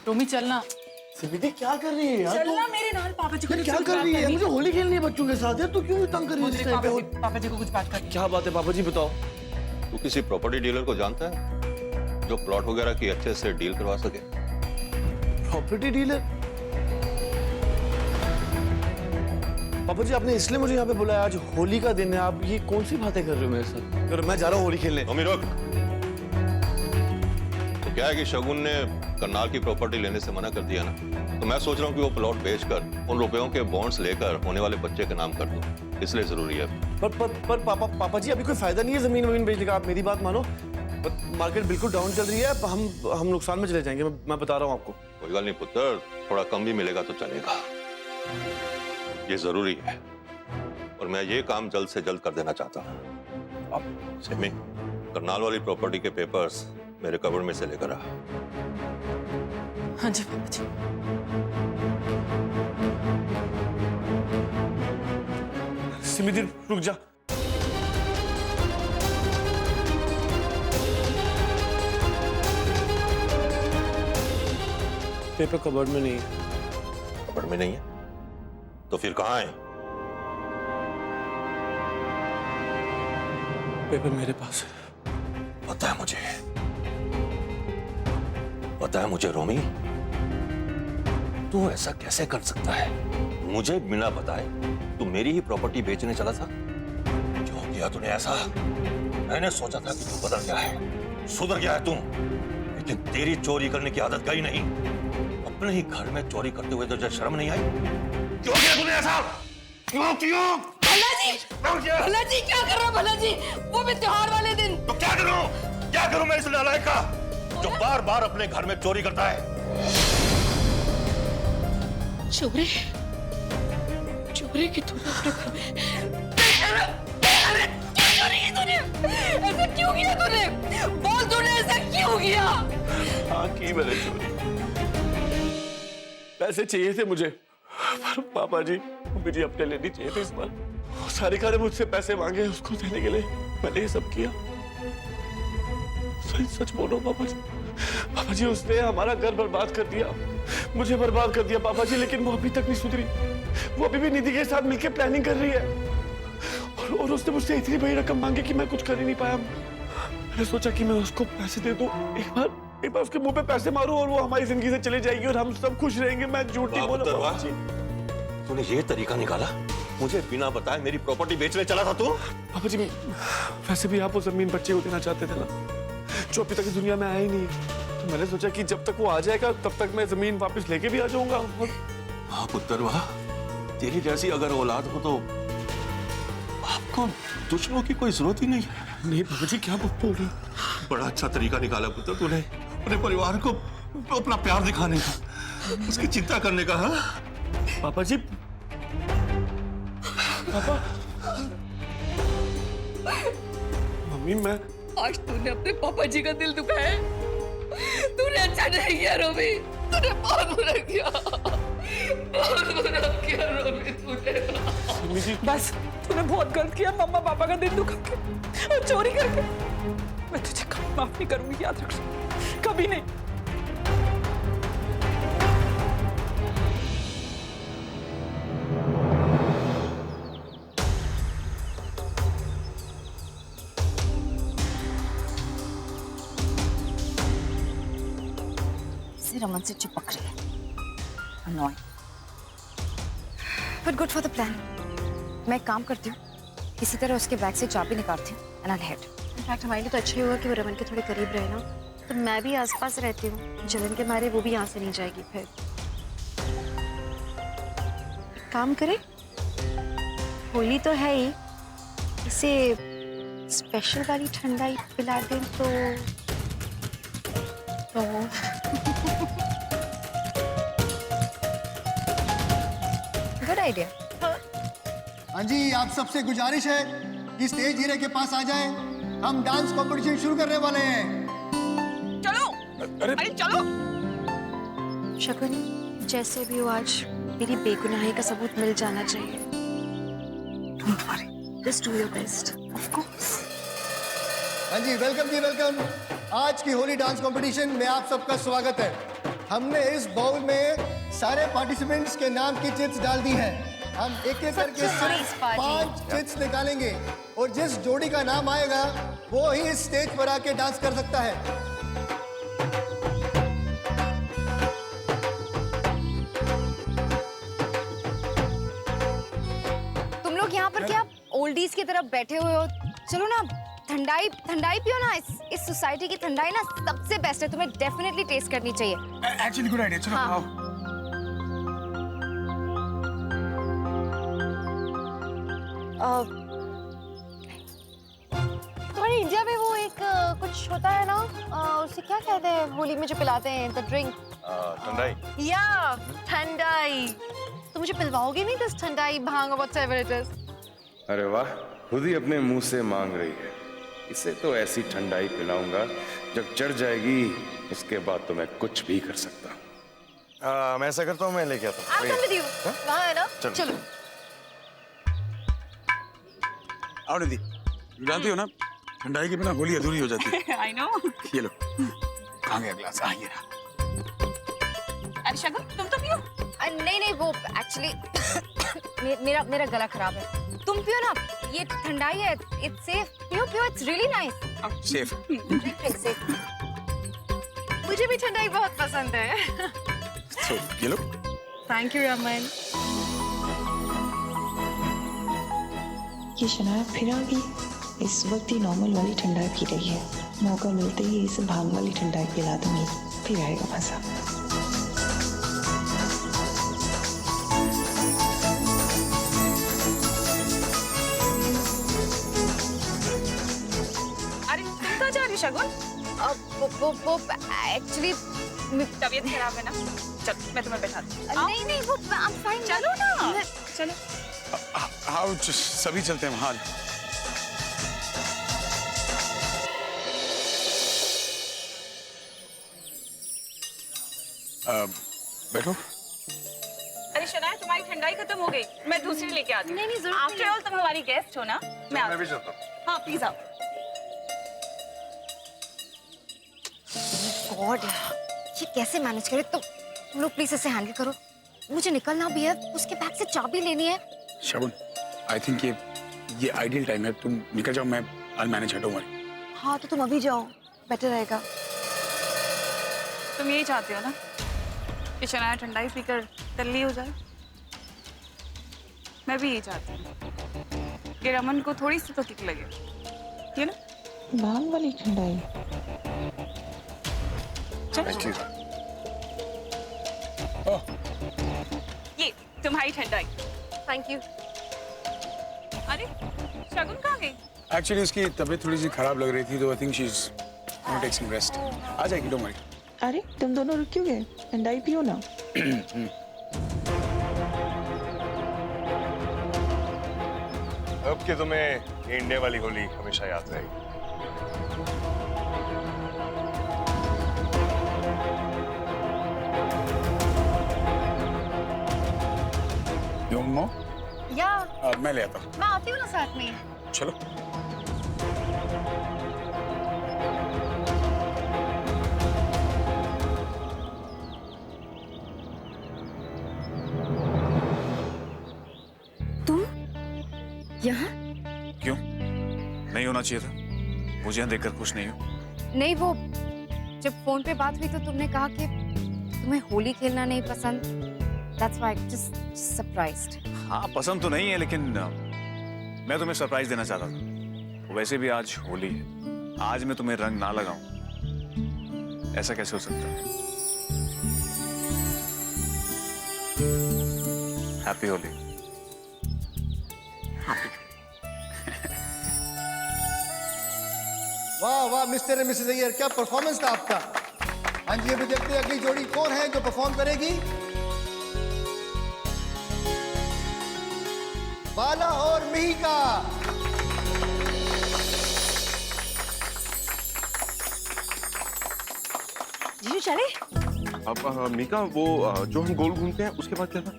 रोमी चलना। सिमिति क्या कर रही है यार? चलना मेरे नाल, पापा जी को क्या कर रही है? मुझे होली खेलनी है बच्चों के साथ यार, तू क्यों तंग कर रही है इस टाइम पे? पापा जी को कुछ बात करनी। क्या बात है पापा जी, बताओ। तू किसी प्रॉपर्टी डीलर को जानता है जो प्लॉट वगैरह की अच्छे से डील करवा सके? Property dealer? पापा जी आपने इसलिए मुझे यहाँ पे बुलाया, आज होली का दिन है, आप ये कौन सी बातें कर रहे हो मेरे साथ? कर मैं जा रहा हूँ होली खेलने। मम्मी रुक। तो क्या है कि शगुन ने करनाल की प्रॉपर्टी लेने से मना कर दिया ना, तो मैं सोच रहा हूँ कि वो प्लॉट बेचकर उन रुपयों के बॉन्ड्स लेकर होने वाले बच्चे के नाम कर दूं, इसलिए जरूरी है। पर पापा जी अभी कोई फायदा नहीं है जमीन वमीन बेचने का, आप मेरी बात मानो। मार्केट बिल्कुल डाउन चल रही है, हम नुकसान में चले जाएंगे, मैं बता रहा हूँ आपको। कोई बात नहीं पुत्र, थोड़ा कम भी मिलेगा तो चलेगा, ये जरूरी है और मैं ये काम जल्द से जल्द कर देना चाहता हूँ। अब सिमी, करनाल वाली प्रॉपर्टी के पेपर्स मेरे कबर्ड में से लेकर आ। हाँ जी पापा जी। सिमिति रुक जा। पेपर कबर्ड में नहीं है। कबर्ड में नहीं है तो फिर कहाँ है? पेपर मेरे पास है। पता है मुझे, पता है मुझे रोमी, तू ऐसा कैसे कर सकता है? मुझे बिना बताए तू मेरी ही प्रॉपर्टी बेचने चला था? क्यों किया तूने ऐसा? मैंने सोचा था कि तू बदल गया है, सुधर गया है तू, लेकिन तेरी चोरी करने की आदत गई नहीं। अपने ही घर में चोरी करते हुए तुझे शर्म नहीं आई? क्यों किया तूने ऐसा? क्यों क्यों? भला जी क्या कर रहे हो भला जी? वो भी त्योहार वाले दिन। तो क्या करूं मैं इस नालायक का जो बार बार अपने घर में चोरी करता है? चोरी की तूने अपने घर में क्यों चोरी की तूने? ऐसा क्यों किया तूने? बोल तूने ऐसा क्यों किया? हाँ की मैंने चोरी, पैसे चाहिए थे मुझे, पर पापा जी मुझे अपने लिए नहीं चाहिए थे इस बार। सारिका ने मुझसे पैसे मांगे, उसको देने के लिए मैंने ये सब किया। सच बोलो पापा जी उसने हमारा घर बर्बाद कर दिया, मुझे बर्बाद कर दिया पापा जी, लेकिन वो अभी तक नहीं सुधरी। वो अभी भी निधि के साथ मिलकर प्लानिंग कर रही है और उसने मुझसे इतनी बड़ी रकम मांगी कि मैं कुछ कर ही नहीं पाया। मैंने सोचा कि मैं उसको पैसे दे दूं, एक बार उसके मुंह पे पैसे मारूं और वो हमारी जिंदगी से चले जाएगी और हम सब खुश रहेंगे। मैं झूठ नहीं बोला पापा जी। तूने ये तरीका निकाला? मुझे बिना बताए मेरी प्रॉपर्टी बेचने चला था तू? पापा जी वैसे भी आप वो जमीन बच्चे को देना चाहते थे ना, जो अभी तक इस दुनिया में आया ही नहीं। तो मैंने सोचा कि जब तक वो आ जाएगा तब तक मैं जमीन वापस लेके भी आ जाऊंगा। वाह पुत्र वाह, तेरी जैसी अगर औलाद हो तो आपको दुश्मनों की कोई जरूरत ही नहीं है। नहीं पापा जी क्या बोल रहे? बड़ा अच्छा तरीका निकाला पुत्र तूने अपने परिवार को अपना प्यार दिखाने का, उसकी चिंता करने का। हाँ पापा जी, पापा मम्मी मैं आज तूने अपने पापा जी का दिल दुखाया है। तूने अच्छा नहीं किया रोमी, तूने बहुत बुरा किया, बहुत बुरा किया रोमी तूने। बस तूने बहुत गलत किया, मम्मा पापा का दिल दुखा के और चोरी करके। मैं तुझे कभी माफ नहीं करूंगी, याद रख, कभी नहीं। रमन से चिपक रही है। Annoying. But good for the plan. मैं एक काम करती हूँ, किसी तरह उसके बैग से चाबी निकालती हूँ and I'll head. इनफैक्ट हमारे लिए तो अच्छा ही होगा कि वो रमन के थोड़े करीब रहे ना, तो मैं भी आसपास रहती हूँ, जलन के मारे वो भी यहाँ से नहीं जाएगी। फिर काम करें, होली तो है ही, इसे स्पेशल वाली ठंडाई पिला दें तो गुड आइडिया। हाँ जी, आप सबसे गुजारिश है कि स्टेज हीरे के पास आ जाएं। हम डांस कंपटीशन शुरू करने वाले हैं। चलो अरे चलो। शगुन, जैसे भी हो आज मेरी बेगुनाही का सबूत मिल जाना चाहिए। Don't worry, just do your best. Of course. हाँ जी, वेलकम जी वेलकम। आज की होली डांस कंपटीशन में आप सबका स्वागत है। हमने इस बाउल में सारे पार्टिसिपेंट्स के नाम की चिट्स डाल दी है। हम एक एक करके सिर्फ 5 चिट्स निकालेंगे और जिस जोड़ी का नाम आएगा वो ही इस स्टेज पर आके डांस कर सकता है। तुम लोग यहाँ पर क्या ओल्डीज की तरफ बैठे हुए हो? चलो ना ठंडाई पियो ना। इस सोसाइटी की ठंडाई ना सबसे बेस्ट है, तुम्हें डेफिनेटली टेस्ट करनी चाहिए। एक्चुअली गुड आइडिया, चलो आओ। तुम्हारे इंडिया में वो एक कुछ होता है ना, उसे क्या कहते हैं होली में जो पिलाते हैं, द ड्रिंक? ठंडाई। या ठंडाई। तो मुझे पिलवाओगे नहीं this thandai, bhang, whatever it is? अरे वाह, खुद ही अपने मुंह से मांग रही है। इसे तो ऐसी ठंडाई पिलाऊंगा जब चढ़ जाएगी, उसके बाद तो मैं कुछ भी कर सकता हूँ। मैं ऐसा करता हूँ, मैं लेके आता I'll come with you. वहाँ है ना? चलो। आओ निधि, जानती हो ना ठंडाई के बिना होली अधूरी हो जाती है। I know. ये लो, कहाँ गया गिलास? ये रहा। अरे शगुन, तुम तो पियो। नहीं वो एक्चुअली मेरा गला खराब है। तुम पियो ना, ये ठंडाई है, इट्स सेफ। पियो, it's really nice. Safe. Safe. मुझे भी ठंडाई बहुत पसंद है। तो ये लो। Thank you Raman. ये शनाया फिर आ गई। इस वक्त ही नॉर्मल वाली ठंडाई पी रही है। मौका मिलते ही इसे भांग वाली ठंडाई पिला दूंगी, फिर आएगा मजा। अरे तुम कहाँ जा रही हो शगुन? वो एक्चुअली तबीयत खराब है ना? चल मैं तुम्हें बैठाती हूँ। नहीं वो आई एम फाइन। चलो ना, चलो। आओ सभी चलते हैं वहाँ। बैठो। अरे शनाया, तुम्हारी ठंडाई खत्म हो गई, मैं दूसरी लेके आती हूँ। नहीं जरूर। आफ्टर ऑल तुम हमारी गेस्ट हो ना। मैं भी चलता हूँ। हाँ प्लीज आओ। गॉड, ये कैसे मैनेज करे? तुम लोग प्लीज इसे हैंडल करो, मुझे निकलना भी है। उसके बैग से चाबी लेनी है। शगुन, आई थिंक ये आइडियल टाइम है, तुम निकल जाओ, मैं आई मैनेज। हटो मत। हाँ तो तुम अभी जाओ, बेटर रहेगा। तुम यही चाहते हो ना कि शनाया ठंडाई पीकर तल्ली हो जाए? मैं भी यही चाहती हूँ कि रमन को थोड़ी सी तो किक लगे, ये ना? भांग वाली ठंडाई। ये तुम्हारी ठंडाई। Thank you. अरे शगुन कहाँ गई? एक्चुअली उसकी तबीयत थोड़ी सी खराब लग रही थी, तो I think she is gonna take some rest. आ जाएगी, डोंट वरी। अरे तुम दोनों रुक क्यों गए? ठंडाई पियो ना। अब कि तुम्हें इंडिया वाली होली हमेशा याद रहेगी। You want more? या मैं ले आता हूँ। मैं आती हूँ ना साथ में। चलो। तुम यहाँ? क्यों? नहीं होना चाहिए था? मुझे यहाँ देखकर खुश नहीं हो? नहीं वो जब फोन पे बात हुई तो तुमने कहा कि तुम्हें होली खेलना नहीं पसंद। That's why I'm just surprised. हाँ, पसंद तो नहीं है, लेकिन मैं तुम्हें सरप्राइज देना चाहता था। वैसे भी आज होली है, आज मैं तुम्हें रंग ना लगाऊं, ऐसा कैसे हो सकता है? हैप्पी होली। वाह वाह मिस्टर एंड मिसेस अय्यर, क्या परफॉर्मेंस था आपका। हाँ जी, अभी देखते हैं अगली जोड़ी कौन है जो परफॉर्म करेगी। बाला और मिहिका। जीजू चले? अब मीका, वो जो हम गोल घूमते हैं उसके बाद क्या था?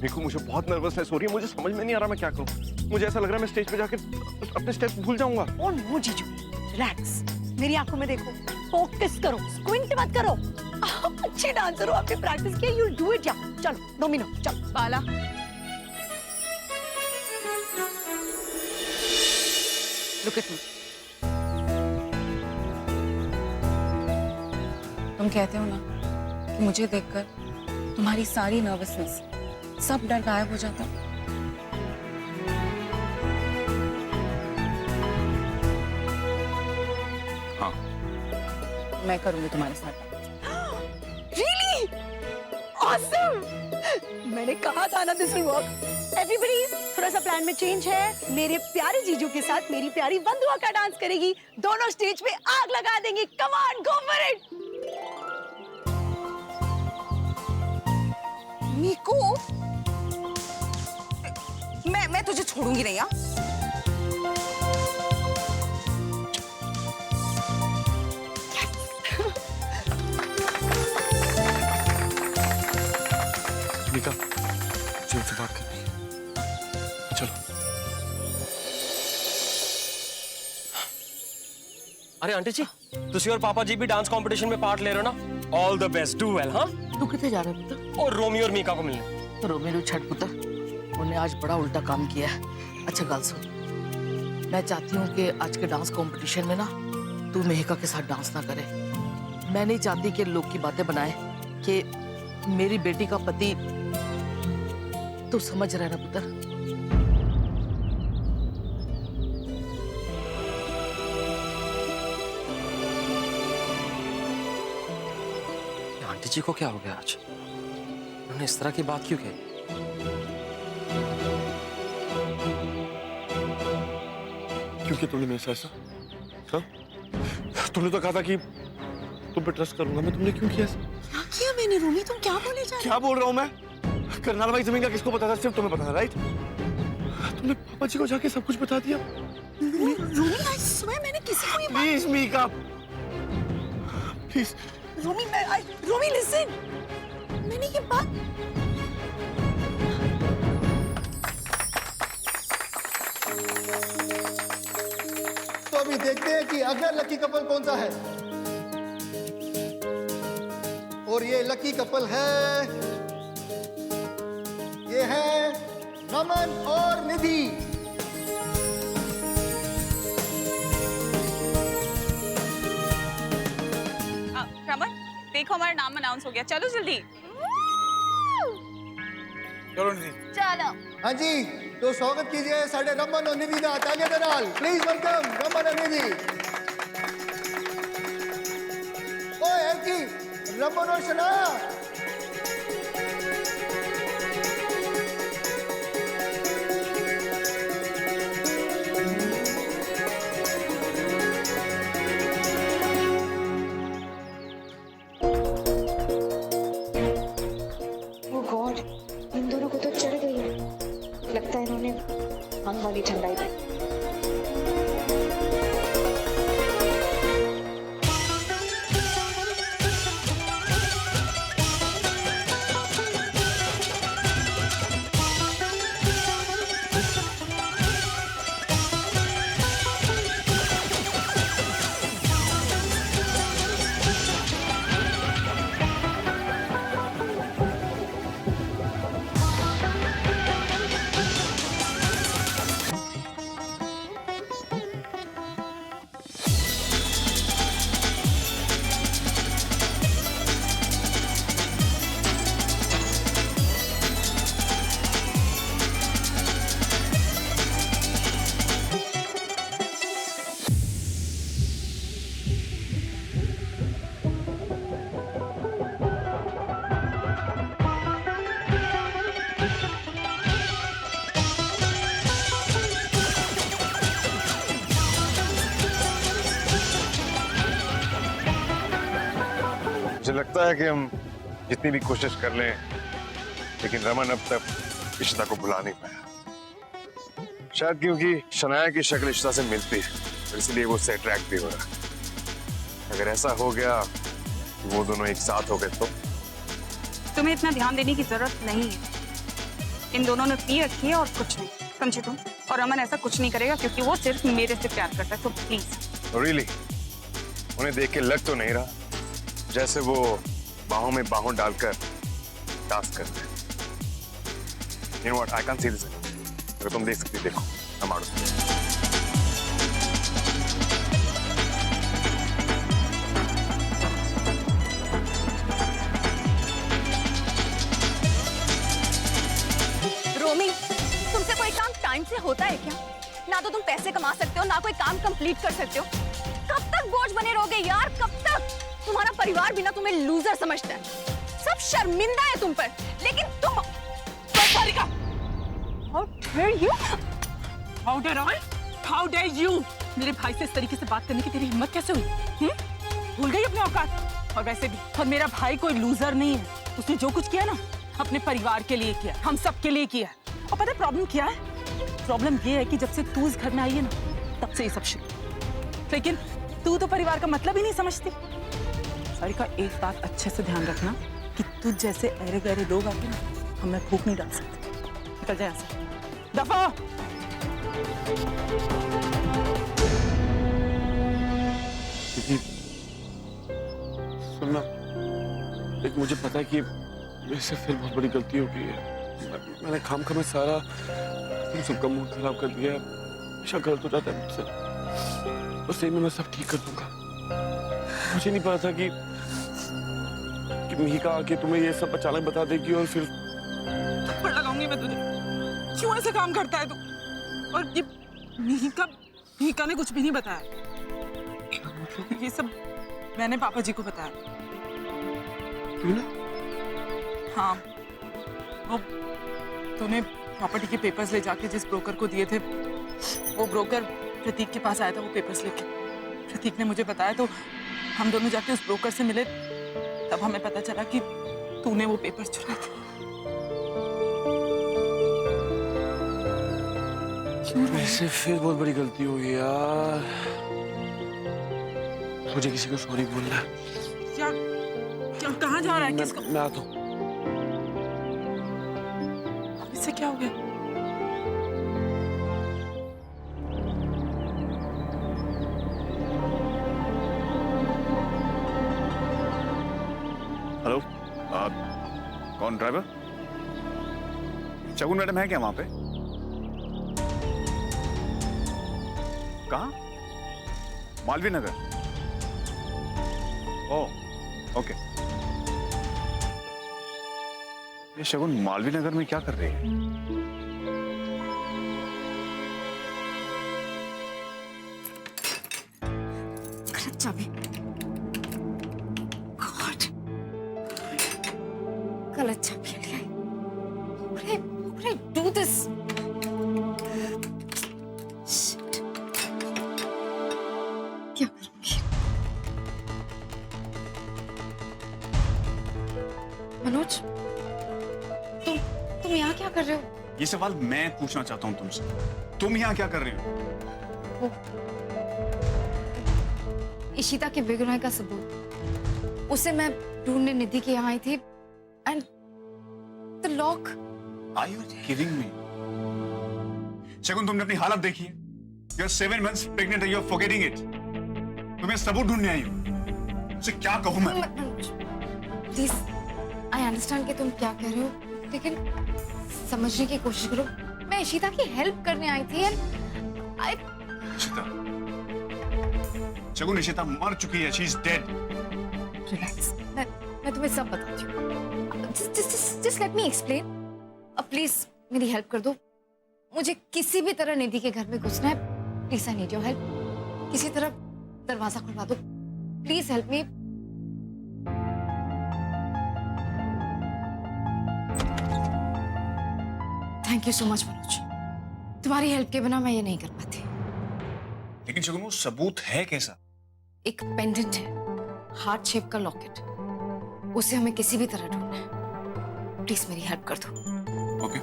मीकू, मुझे बहुत नर्वसनेस हो रही है, मुझे समझ में नहीं आ रहा मैं क्या करूं। मुझे ऐसा लग रहा है मैं स्टेज पे जाकर अपने स्टेप्स भूल जाऊंगा। ओह नो जीजू, रिलैक्स, मेरी आंखों में देखो, फोकस करो, स्क्विंट मत करो। अच्छे डांसर हो, आपने प्रैक्टिस किया, यू डू इट। या चलो डोमिनो, चलो बाला, look at me. तुम कहते हो ना कि मुझे देखकर तुम्हारी सारी नर्वसनेस, सब डर गायब हो जाता। हाँ, मैं करूंगी तुम्हारे साथ। रियली ऑसम, मैंने कहा था ना दिस विल वर्क। एवरीबॉडी, थोड़ा सा प्लान में चेंज है। मेरे प्यारे जीजू के साथ मेरी प्यारी बंधुआ का डांस करेगी, दोनों स्टेज पे आग लगा देंगे। Come on, go for it. Miku, मैं तुझे छोड़ूंगी नहीं। यार मीका, मुझे उनसे बात करनी है, चलो। अरे आंटी जी, तुसी और पापा जी भी डांस कंपटीशन में पार्ट ले रहे हो ना? All the best, do well. हाँ, तू कितने जा रहा है पुत्र? और रोमियो और मीका को मिलने। रोमियो छठ पुत्र, उन्हें आज बड़ा उल्टा काम किया है। अच्छा गल सुन, मैं चाहती हूँ कि आज के डांस कंपटीशन में ना तू मेहका के साथ डांस ना करे। मैं नहीं चाहती कि लोग की बातें बनाए कि मेरी बेटी का पति, तू समझ रहा है ना पुत्र? आंटी जी को क्या हो गया आज? उन्होंने इस तरह की बात क्यों कही? क्योंकि तूने मेरे से ऐसा, हाँ? तूने तो कहा था कि तुम पे ट्रस्ट करूंगा मैं, तुमने क्यों किया ऐसा? क्या किया मैंने रोमी? तुम क्या बोले जा रहे हो? क्या बोल रहा हूँ मैं? करनाल भाई जमीन का किसको पता था? सिर्फ तुम्हें पता था, राइट? तुमने पापा जी को जाके सब कुछ बता दिया। रोमी, आई स्वेयर मैंने किसी को ये बात। Please Mika, please. Romi listen, मैंने ये बात। तो अभी देखते हैं कि अगला लकी कपल कौन सा है। और ये लकी कपल है, ये है रमन और निधि। रमन, देखो हमारा नाम अनाउंस हो गया, चलो जल्दी। चलो निधि। चलो। हाँ जी, तो स्वागत कीजिए साढ़े रमन और निधि का। तालियां दे नाल, प्लीज वेलकम रमन और निधि। ओए एंकी, रमन और शनाया। वो गॉड, इन दोनों को तो चढ़ गई है। लगता है इन्होंने आग वाली ठंडाई दी। मुझे लगता है कि हम जितनी भी कोशिश कर लें, लेकिन रमन अब तक इशिता को भुला नहीं पाया। शायद क्योंकि शनाया की शक्ल इशिता से मिलती है, और इसलिए वो उससे अट्रैक्ट भी हो रहा है। अगर ऐसा हो गया कि वो दोनों एक साथ हो गए तो तुम्हें इतना ध्यान देने की जरूरत नहीं है। इन दोनों ने पी रखी है और कुछ नहीं, समझे तुम? और रमन ऐसा कुछ नहीं करेगा क्योंकि वो सिर्फ मेरे से प्यार करता है, तो प्लीज। रियली उन्हें देख के लग तो नहीं रहा जैसे वो बाहों में बाहों डालकर डांस करते हैं। You know what? I can't see this. अगर तुम देख सकती देखो, I'm out of this. रोमी, तुमसे कोई काम टाइम से होता है क्या? ना तो तुम पैसे कमा सकते हो, ना कोई काम कंप्लीट कर सकते हो। कब तक बोझ बने रहोगे यार, कब तक? तुम्हारा परिवार भी ना तुम्हें लूजर समझता है। सब शर्मिंदा है तुम पर, लेकिन तुम How dare you? How dare I? How dare you? मेरे भाई से इस तरीके से बात करने की तेरी हिम्मत कैसे हुई? भूल गई अपने औकात? और वैसे भी और मेरा भाई कोई लूजर नहीं है। उसने जो कुछ किया ना अपने परिवार के लिए किया, हम सब के लिए किया। और पता है प्रॉब्लम क्या है? प्रॉब्लम ये है कि जब से तू इस घर में आई है ना तब से ये सब शुरू। लेकिन तू तो परिवार का मतलब ही नहीं समझती। सारिका, एक बात अच्छे से ध्यान रखना कि तुझ जैसे अरे गहरे लोग आके ना हमें भूख नहीं डाल सकते। निकल जाए यहाँ से, दफा हो। सुनना, लेकिन मुझे पता है कि मेरे से फिर बहुत बड़ी गलती हो गई है। मैंने खामखा में सारा तुम सबका मूड खराब कर दिया है। हमेशा गलत हो जाता है मुझसे। और सही में मैं सब ठीक कर दूंगा। मुझे नहीं पता था कि मिहिका आके तुम्हें ये सब अचानक बता देगी और फिर थप्पड़ लगाऊंगी मैं तुझे। क्यों ऐसे काम करता है तू? और ये मिहिका ने कुछ भी नहीं बताया। ये सब मैंने पापा जी को बताया। तूने? हाँ, वो तूने प्रॉपर्टी के पेपर्स ले जाके जिस ब्रोकर को दिए थे, वो ब्रोकर प्रतीक के पास आया था वो पेपर्स लेके। प्रतीक ने मुझे बताया तो हम दोनों जाके उस ब्रोकर से मिले। तब हमें पता चला कि तूने वो पेपर्स चुराए थे। वैसे फिर बहुत बड़ी गलती हो गई यार। मुझे किसी को सॉरी बोलना है। क्या क्या कहाँ जा रहा है? किसको? मैं आता हूँ। अब इससे क्या हो गया? हेलो, कौन ड्राइवर? शगुन मैडम है क्या वहां पे? कहाँ? मालवीय नगर। ओह, ओके। ये शगुन मालवीय नगर में क्या कर रही है? गलत चाबी। गॉड, गलत चाबी ले आई। How could I do this? Shit. क्या करूंगी? मनोज, तुम यहाँ क्या कर रहे हो? ये सवाल मैं पूछना चाहता हूँ तुमसे। तुम यहाँ क्या कर रही हो? इशिता के बेगुनाही का सबूत, उसे मैं ढूंढने निधि के यहाँ आई थी। And the lock. Are you kidding me? शगुन, तुमने अपनी हालत देखी है? You're 7 months pregnant and you're forgetting it. तुम्हें सबूत ढूंढने आई हूँ। उसे क्या कहूँ मैं? प्लीज, आई अंडरस्टैंड कि तुम क्या कह रहे हो, लेकिन समझने की कोशिश करो। मैं इशिता की हेल्प करने आई थी। इशिता, शगुन, इशिता मर चुकी है। She's dead. रिलैक्स, मैं तुम्हें सब बताती हूँ। Just let me explain. अब प्लीज मेरी हेल्प कर दो। मुझे किसी भी तरह निधि के घर में घुसना है। Please I need your help. किसी तरह दरवाजा खुलवा दो। Please help me. Thank you so much Manoj. तुम्हारी हेल्प के बिना मैं ये नहीं कर पाती। लेकिन शगुन, वो सबूत है कैसा? एक पेंडेंट है, हार्ट शेप का लॉकेट। उसे हमें किसी भी तरह ढूंढना है। प्लीज मेरी हेल्प कर दो। ओके।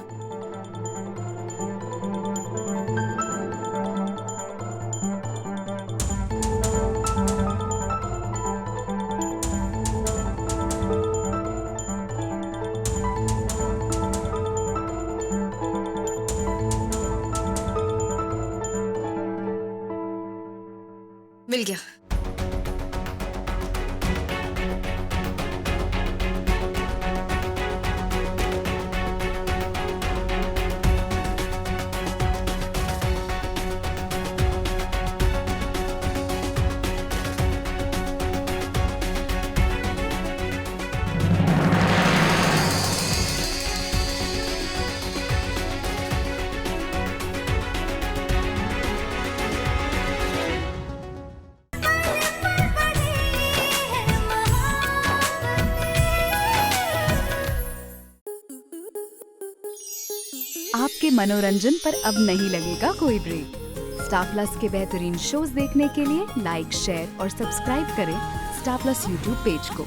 मिल गया। के मनोरंजन पर अब नहीं लगेगा कोई ब्रेक। स्टार प्लस के बेहतरीन शोज देखने के लिए लाइक, शेयर और सब्सक्राइब करें स्टार प्लस यूट्यूब पेज को।